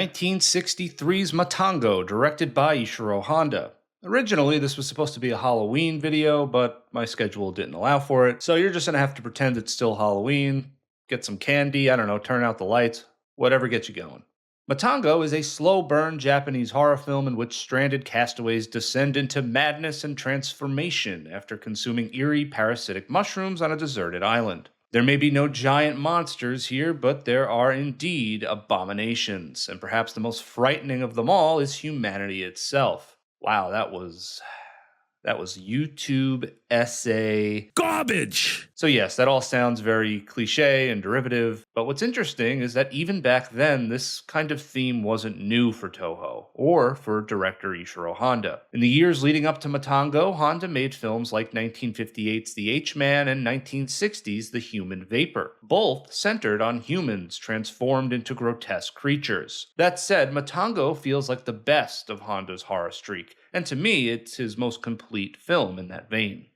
1963's Matango, directed by Ishiro Honda. Originally, this was supposed to be a Halloween video, but my schedule didn't allow for it, so you're just gonna have to pretend it's still Halloween, get some candy, I don't know, turn out the lights, whatever gets you going. Matango is a slow-burn Japanese horror film in which stranded castaways descend into madness and transformation after consuming eerie parasitic mushrooms on a deserted island. There may be no giant monsters here, but there are indeed abominations, and perhaps the most frightening of them all is humanity itself. Wow, that was YouTube essay garbage! So yes, that all sounds very cliche and derivative, but what's interesting is that even back then, this kind of theme wasn't new for Toho, or for director Ishiro Honda. In the years leading up to Matango, Honda made films like 1958's The H-Man and 1960's The Human Vapor, both centered on humans transformed into grotesque creatures. That said, Matango feels like the best of Honda's horror streak, and to me, it's his most complete film in that vein.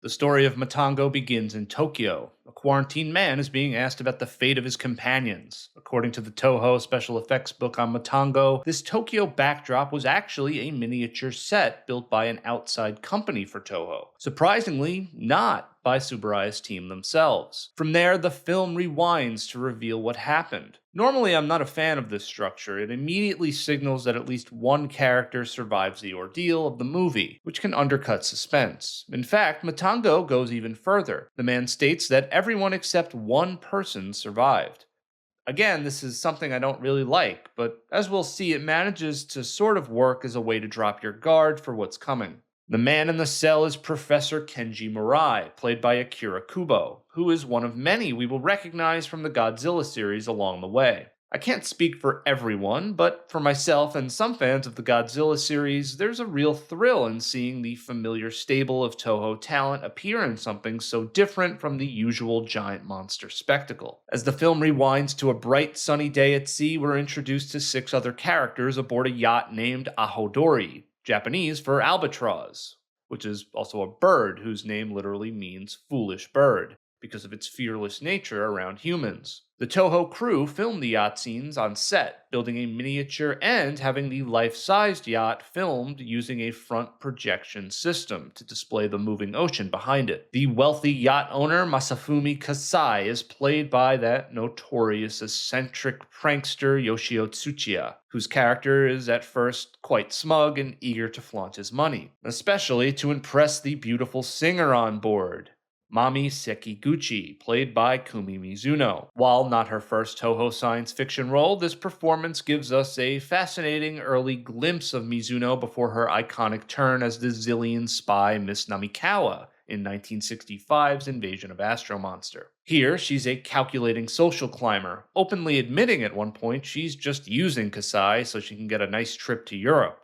The story of Matango begins in Tokyo. A quarantined man is being asked about the fate of his companions. According to the Toho special effects book on Matango, this Tokyo backdrop was actually a miniature set built by an outside company for Toho. Surprisingly, not by Tsuburai's team themselves. From there, the film rewinds to reveal what happened. Normally, I'm not a fan of this structure. It immediately signals that at least one character survives the ordeal of the movie, which can undercut suspense. In fact, Matango goes even further. The man states that everyone except one person survived. Again, this is something I don't really like, but as we'll see, it manages to sort of work as a way to drop your guard for what's coming. The man in the cell is Professor Kenji Mirai, played by Akira Kubo, who is one of many we will recognize from the Godzilla series along the way. I can't speak for everyone, but for myself and some fans of the Godzilla series, there's a real thrill in seeing the familiar stable of Toho talent appear in something so different from the usual giant monster spectacle. As the film rewinds to a bright sunny day at sea, we're introduced to 6 other characters aboard a yacht named Ahodori, Japanese for albatross, which is also a bird whose name literally means foolish bird, because of its fearless nature around humans. The Toho crew filmed the yacht scenes on set, building a miniature and having the life-sized yacht filmed using a front projection system to display the moving ocean behind it. The wealthy yacht owner Masafumi Kasai is played by that notorious eccentric prankster Yoshio Tsuchiya, whose character is at first quite smug and eager to flaunt his money, especially to impress the beautiful singer on board, Mami Sekiguchi, played by Kumi Mizuno. While not her first Toho science fiction role, this performance gives us a fascinating early glimpse of Mizuno before her iconic turn as the Zillion spy Miss Namikawa in 1965's Invasion of Astro Monster. Here, she's a calculating social climber, openly admitting at one point she's just using Kasai so she can get a nice trip to Europe.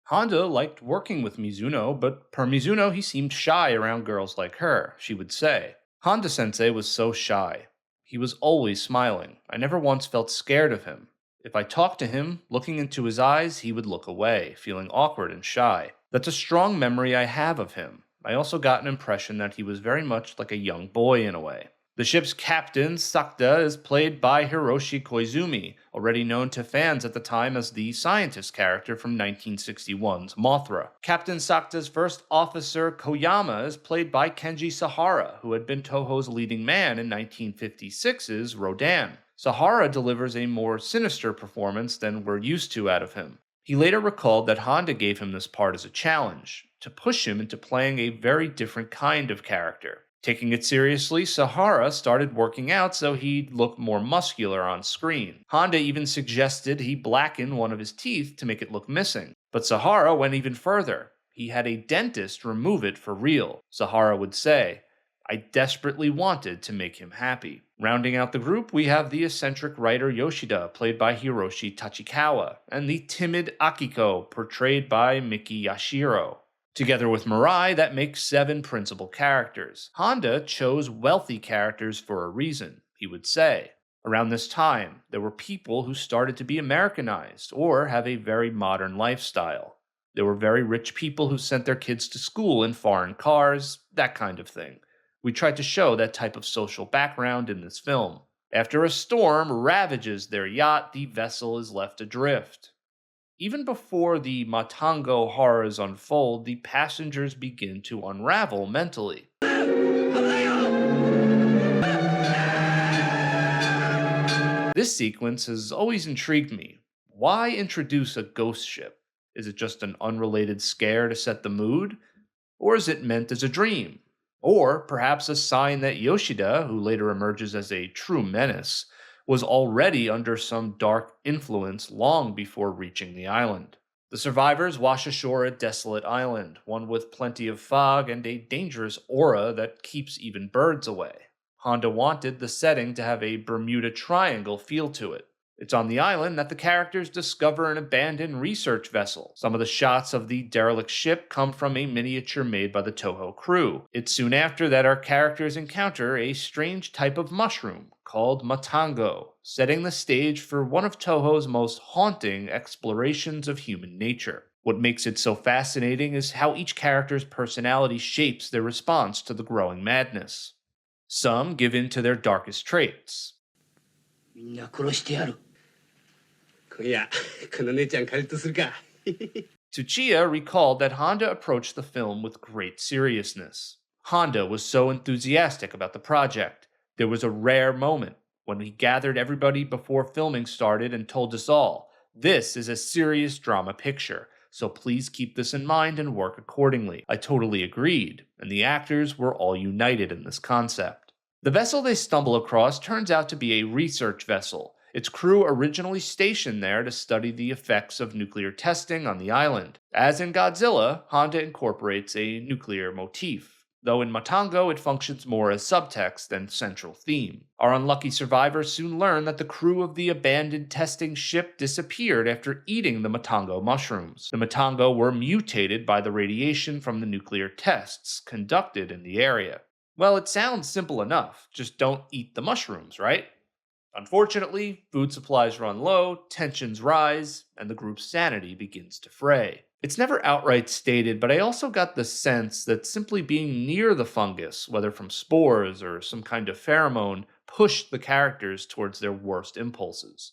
Honda liked working with Mizuno, but per Mizuno, he seemed shy around girls like her, she would say. Honda-sensei was so shy. He was always smiling. I never once felt scared of him. If I talked to him, looking into his eyes, he would look away, feeling awkward and shy. That's a strong memory I have of him. I also got an impression that he was very much like a young boy in a way. The ship's captain, Sakta, is played by Hiroshi Koizumi, already known to fans at the time as the scientist character from 1961's Mothra. Captain Sakta's first officer, Koyama, is played by Kenji Sahara, who had been Toho's leading man in 1956's Rodan. Sahara delivers a more sinister performance than we're used to out of him. He later recalled that Honda gave him this part as a challenge, to push him into playing a very different kind of character. Taking it seriously, Sahara started working out so he'd look more muscular on screen. Honda even suggested he blacken one of his teeth to make it look missing. But Sahara went even further. He had a dentist remove it for real. Sahara would say, "I desperately wanted to make him happy." Rounding out the group, we have the eccentric writer Yoshida, played by Hiroshi Tachikawa, and the timid Akiko, portrayed by Miki Yashiro. Together with Mirai, that makes 7 principal characters. Honda chose wealthy characters for a reason, he would say. Around this time, there were people who started to be Americanized or have a very modern lifestyle. There were very rich people who sent their kids to school in foreign cars, that kind of thing. We tried to show that type of social background in this film. After a storm ravages their yacht, the vessel is left adrift. Even before the Matango horrors unfold, the passengers begin to unravel mentally. This sequence has always intrigued me. Why introduce a ghost ship? Is it just an unrelated scare to set the mood? Or is it meant as a dream? Or perhaps a sign that Yoshida, who later emerges as a true menace, was already under some dark influence long before reaching the island. The survivors wash ashore at Desolate Island, one with plenty of fog and a dangerous aura that keeps even birds away. Honda wanted the setting to have a Bermuda Triangle feel to it. It's on the island that the characters discover an abandoned research vessel. Some of the shots of the derelict ship come from a miniature made by the Toho crew. It's soon after that our characters encounter a strange type of mushroom called Matango, setting the stage for one of Toho's most haunting explorations of human nature. What makes it so fascinating is how each character's personality shapes their response to the growing madness. Some give in to their darkest traits. みんな殺してやる。いや、この姉ちゃん借りとするか。Tsuchiya recalled that Honda approached the film with great seriousness. Honda was so enthusiastic about the project. There was a rare moment when he gathered everybody before filming started and told us all, "This is a serious drama picture, so please keep this in mind and work accordingly." I totally agreed, and the actors were all united in this concept. The vessel they stumble across turns out to be a research vessel, its crew originally stationed there to study the effects of nuclear testing on the island. As in Godzilla, Honda incorporates a nuclear motif, though in Matango it functions more as subtext than central theme. Our unlucky survivors soon learn that the crew of the abandoned testing ship disappeared after eating the Matango mushrooms. The Matango were mutated by the radiation from the nuclear tests conducted in the area. Well, it sounds simple enough, just don't eat the mushrooms, right? Unfortunately, food supplies run low, tensions rise, and the group's sanity begins to fray. It's never outright stated, but I also got the sense that simply being near the fungus, whether from spores or some kind of pheromone, pushed the characters towards their worst impulses.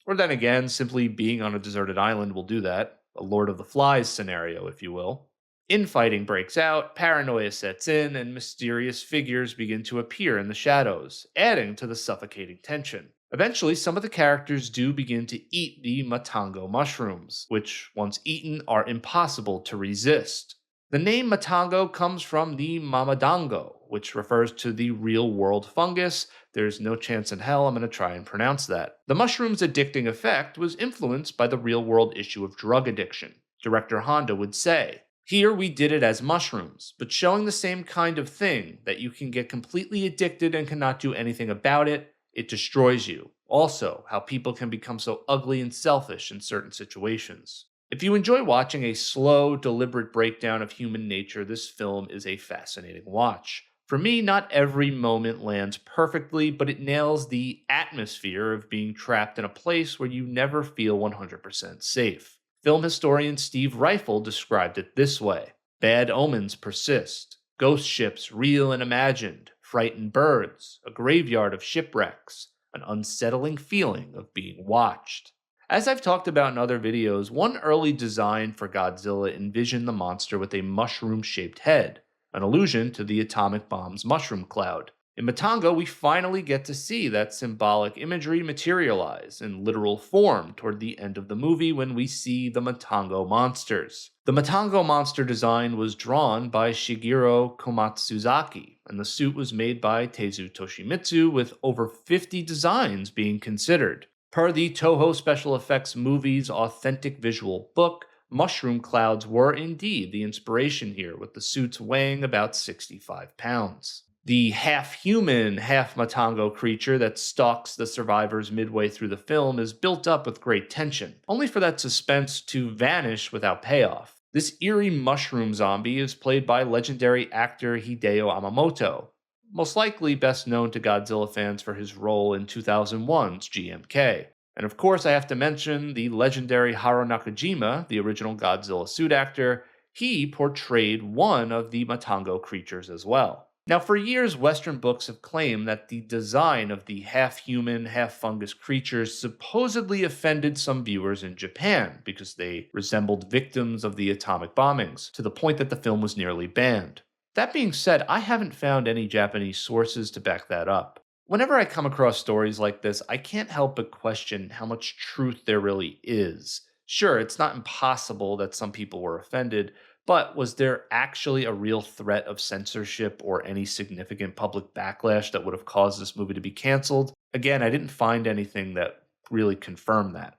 Or then again, simply being on a deserted island will do that, a Lord of the Flies scenario, if you will. Infighting breaks out, paranoia sets in, and mysterious figures begin to appear in the shadows, adding to the suffocating tension. Eventually, some of the characters do begin to eat the Matango mushrooms, which, once eaten, are impossible to resist. The name Matango comes from the Mamadango, which refers to the real-world fungus. There's no chance in hell I'm going to try and pronounce that. The mushroom's addicting effect was influenced by the real-world issue of drug addiction. Director Honda would say, "Here we did it as mushrooms, but showing the same kind of thing, that you can get completely addicted and cannot do anything about it. It destroys you. Also, how people can become so ugly and selfish in certain situations." If you enjoy watching a slow, deliberate breakdown of human nature, this film is a fascinating watch. For me, not every moment lands perfectly, but it nails the atmosphere of being trapped in a place where you never feel 100% safe. Film historian Steve Ryfle described it this way: "Bad omens persist, ghost ships real and imagined, frightened birds, a graveyard of shipwrecks, an unsettling feeling of being watched." As I've talked about in other videos, one early design for Godzilla envisioned the monster with a mushroom-shaped head, an allusion to the atomic bomb's mushroom cloud. In Matango, we finally get to see that symbolic imagery materialize in literal form toward the end of the movie when we see the Matango monsters. The Matango monster design was drawn by Shigeru Komatsuzaki, and the suit was made by Teizu Toshimitsu, with over 50 designs being considered. Per the Toho Special Effects Movies Authentic Visual Book, mushroom clouds were indeed the inspiration here, with the suits weighing about 65 pounds. The half-human, half-Matango creature that stalks the survivors midway through the film is built up with great tension, only for that suspense to vanish without payoff. This eerie mushroom zombie is played by legendary actor Hideo Yamamoto, most likely best known to Godzilla fans for his role in 2001's GMK. And of course I have to mention the legendary Haru Nakajima, the original Godzilla suit actor. He portrayed one of the Matango creatures as well. Now, for years, Western books have claimed that the design of the half human, half fungus creatures supposedly offended some viewers in Japan because they resembled victims of the atomic bombings, to the point that the film was nearly banned. That being said, I haven't found any Japanese sources to back that up. Whenever I come across stories like this, I can't help but question how much truth there really is. Sure, it's not impossible that some people were offended, but was there actually a real threat of censorship or any significant public backlash that would have caused this movie to be canceled? Again, I didn't find anything that really confirmed that.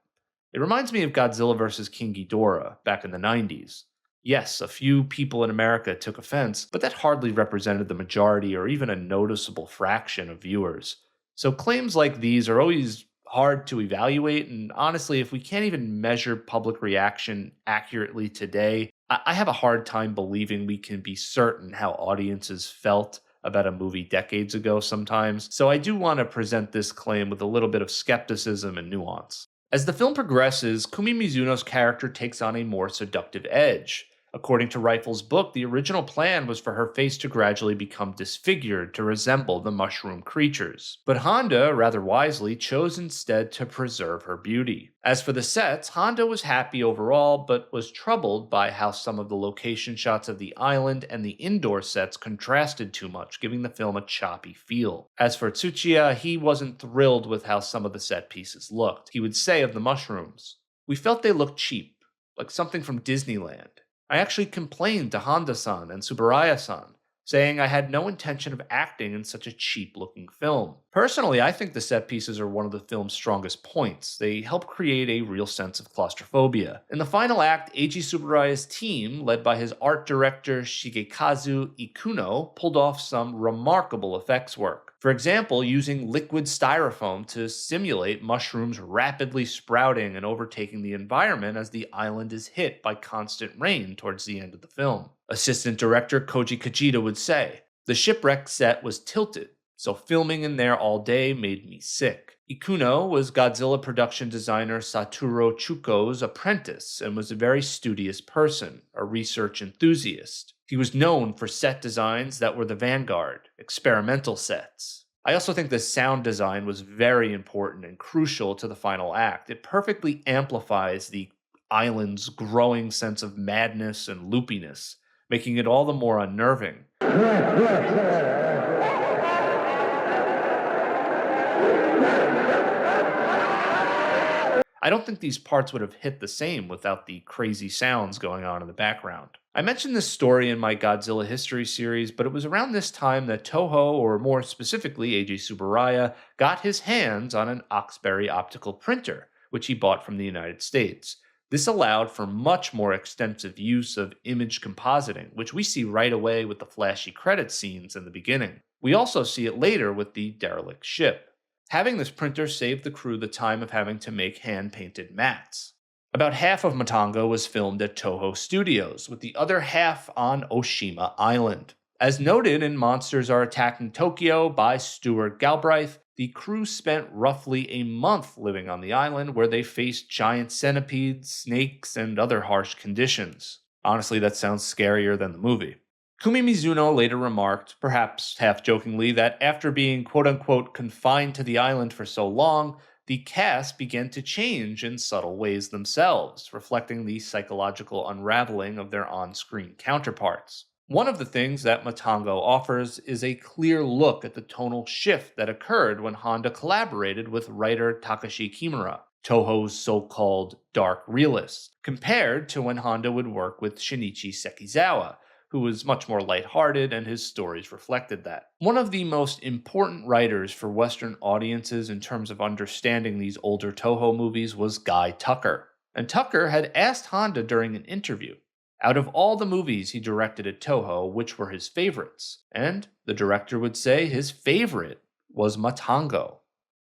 It reminds me of Godzilla vs. King Ghidorah back in the 90s. Yes, a few people in America took offense, but that hardly represented the majority or even a noticeable fraction of viewers. So claims like these are always hard to evaluate, and honestly, if we can't even measure public reaction accurately today, I have a hard time believing we can be certain how audiences felt about a movie decades ago sometimes. So I do want to present this claim with a little bit of skepticism and nuance. As the film progresses, Kumi Mizuno's character takes on a more seductive edge. According to Ryfle's book, the original plan was for her face to gradually become disfigured to resemble the mushroom creatures. But Honda, rather wisely, chose instead to preserve her beauty. As for the sets, Honda was happy overall, but was troubled by how some of the location shots of the island and the indoor sets contrasted too much, giving the film a choppy feel. As for Tsuchiya, he wasn't thrilled with how some of the set pieces looked. He would say of the mushrooms, "We felt they looked cheap, like something from Disneyland. I actually complained to Honda-san and Tsuburaya-san, saying I had no intention of acting in such a cheap-looking film." Personally, I think the set pieces are one of the film's strongest points. They help create a real sense of claustrophobia. In the final act, Eiji Tsuburaya's team, led by his art director Shigekazu Ikuno, pulled off some remarkable effects work. For example, using liquid styrofoam to simulate mushrooms rapidly sprouting and overtaking the environment as the island is hit by constant rain towards the end of the film. Assistant director Koji Kajita would say, "The shipwreck set was tilted, so filming in there all day made me sick." Ikuno was Godzilla production designer Satoru Chuko's apprentice and was a very studious person, a research enthusiast. He was known for set designs that were the vanguard, experimental sets. I also think the sound design was very important and crucial to the final act. It perfectly amplifies the island's growing sense of madness and loopiness, making it all the more unnerving. I don't think these parts would have hit the same without the crazy sounds going on in the background. I mentioned this story in my Godzilla history series, but it was around this time that Toho, or more specifically Eiji Tsuburaya, got his hands on an Oxberry optical printer, which he bought from the United States. This allowed for much more extensive use of image compositing, which we see right away with the flashy credit scenes in the beginning. We also see it later with the derelict ship. Having this printer saved the crew the time of having to make hand-painted mats. About half of Matango was filmed at Toho Studios, with the other half on Oshima Island. As noted in Monsters Are Attacking Tokyo by Stuart Galbraith, the crew spent roughly a month living on the island where they faced giant centipedes, snakes, and other harsh conditions. Honestly, that sounds scarier than the movie. Kumi Mizuno later remarked, perhaps half-jokingly, that after being quote-unquote confined to the island for so long, the cast began to change in subtle ways themselves, reflecting the psychological unraveling of their on-screen counterparts. One of the things that Matango offers is a clear look at the tonal shift that occurred when Honda collaborated with writer Takashi Kimura, Toho's so-called dark realist, compared to when Honda would work with Shinichi Sekizawa, who was much more lighthearted, and his stories reflected that. One of the most important writers for Western audiences in terms of understanding these older Toho movies was Guy Tucker. And Tucker had asked Honda during an interview, out of all the movies he directed at Toho, which were his favorites? And the director would say his favorite was Matango.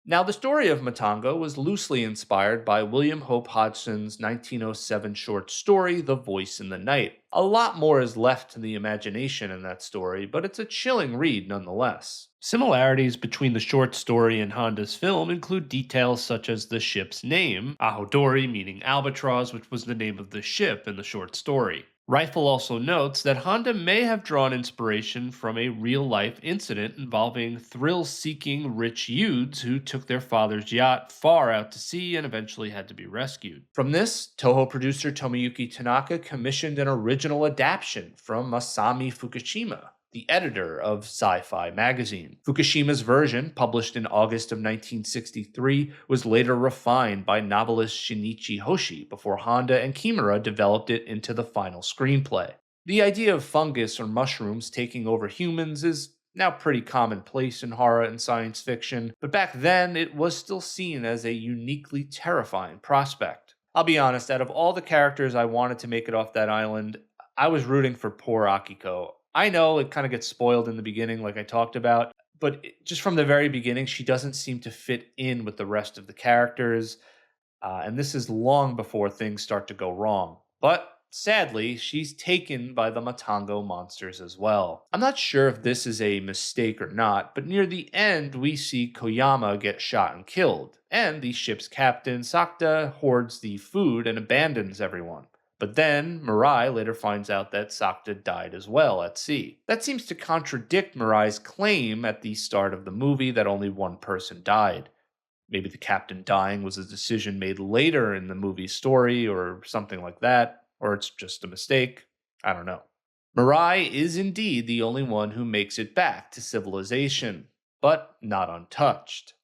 Now, the story of Matango was loosely inspired by William Hope Hodgson's 1907 short story, The Voice in the Night. A lot more is left to the imagination in that story, but it's a chilling read nonetheless. Similarities between the short story and Honda's film include details such as the ship's name, Ahodori meaning albatross, which was the name of the ship in the short story. Ryfle also notes that Honda may have drawn inspiration from a real life incident involving thrill seeking rich youths who took their father's yacht far out to sea and eventually had to be rescued. From this, Toho producer Tomoyuki Tanaka commissioned an original adaptation from Masami Fukushima, the editor of Sci Fi magazine. Fukushima's version, published in August of 1963, was later refined by novelist Shinichi Hoshi before Honda and Kimura developed it into the final screenplay. The idea of fungus or mushrooms taking over humans is now pretty commonplace in horror and science fiction, but back then it was still seen as a uniquely terrifying prospect. I'll be honest, out of all the characters I wanted to make it off that island, I was rooting for poor Akiko. I know it kind of gets spoiled in the beginning, like I talked about, but just from the very beginning, she doesn't seem to fit in with the rest of the characters. And this is long before things start to go wrong. But sadly, she's taken by the Matango monsters as well. I'm not sure if this is a mistake or not, but near the end, we see Koyama get shot and killed, and the ship's captain, Sakta, hoards the food and abandons everyone. But then, Mirai later finds out that Sakta died as well at sea. That seems to contradict Mirai's claim at the start of the movie that only one person died. Maybe the captain dying was a decision made later in the movie's story, or something like that, or it's just a mistake. I don't know. Mirai is indeed the only one who makes it back to civilization, but not untouched.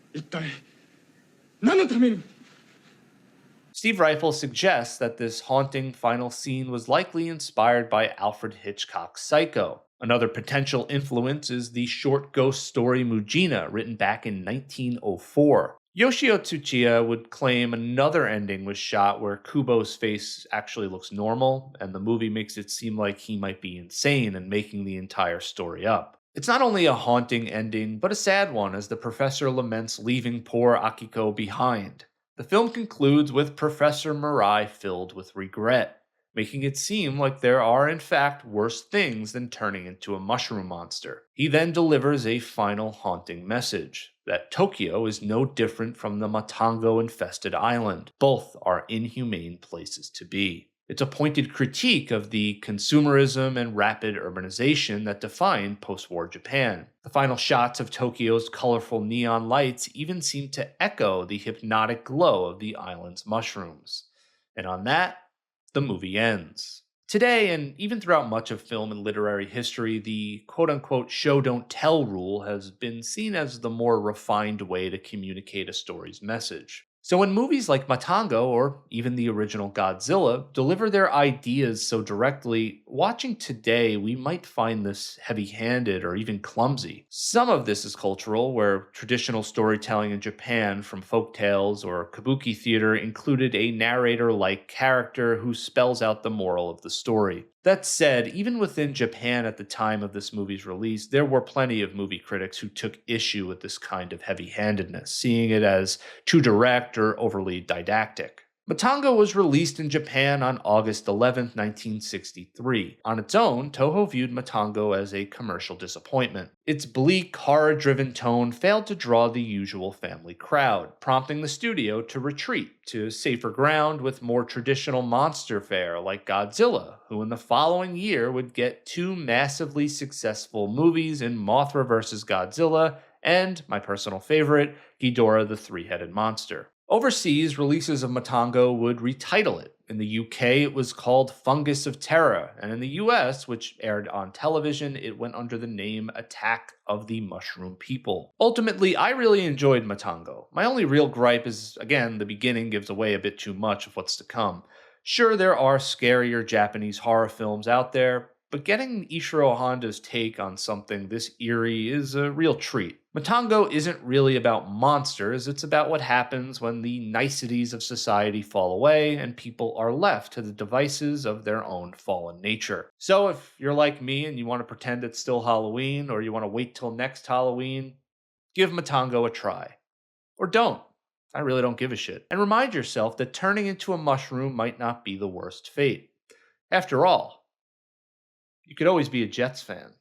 Steve Ryfle suggests that this haunting final scene was likely inspired by Alfred Hitchcock's Psycho. Another potential influence is the short ghost story Mujina, written back in 1904. Yoshio Tsuchiya would claim another ending was shot where Kubo's face actually looks normal, and the movie makes it seem like he might be insane and making the entire story up. It's not only a haunting ending, but a sad one as the professor laments leaving poor Akiko behind. The film concludes with Professor Mirai filled with regret, making it seem like there are in fact worse things than turning into a mushroom monster. He then delivers a final haunting message, that Tokyo is no different from the Matango-infested island. Both are inhumane places to be. It's a pointed critique of the consumerism and rapid urbanization that define post-war Japan. The final shots of Tokyo's colorful neon lights even seem to echo the hypnotic glow of the island's mushrooms. And on that, the movie ends. Today, and even throughout much of film and literary history, the quote-unquote show-don't-tell rule has been seen as the more refined way to communicate a story's message. So when movies like Matango, or even the original Godzilla, deliver their ideas so directly, watching today we might find this heavy-handed or even clumsy. Some of this is cultural, where traditional storytelling in Japan, from folktales or kabuki theater, included a narrator-like character who spells out the moral of the story. That said, even within Japan at the time of this movie's release, there were plenty of movie critics who took issue with this kind of heavy-handedness, seeing it as too direct or overly didactic. Matango was released in Japan on August 11, 1963. On its own, Toho viewed Matango as a commercial disappointment. Its bleak, horror-driven tone failed to draw the usual family crowd, prompting the studio to retreat to safer ground with more traditional monster fare like Godzilla, who in the following year would get two massively successful movies in Mothra vs. Godzilla and, my personal favorite, Ghidorah the Three-Headed Monster. Overseas, releases of Matango would retitle it. In the UK, it was called Fungus of Terror, and in the US, which aired on television, it went under the name Attack of the Mushroom People. Ultimately, I really enjoyed Matango. My only real gripe is, again, the beginning gives away a bit too much of what's to come. Sure, there are scarier Japanese horror films out there, but getting Ishiro Honda's take on something this eerie is a real treat. Matango isn't really about monsters, it's about what happens when the niceties of society fall away and people are left to the devices of their own fallen nature. So if you're like me and you want to pretend it's still Halloween, or you want to wait till next Halloween, give Matango a try. Or don't. I really don't give a shit. And remind yourself that turning into a mushroom might not be the worst fate. After all, you could always be a Jets fan.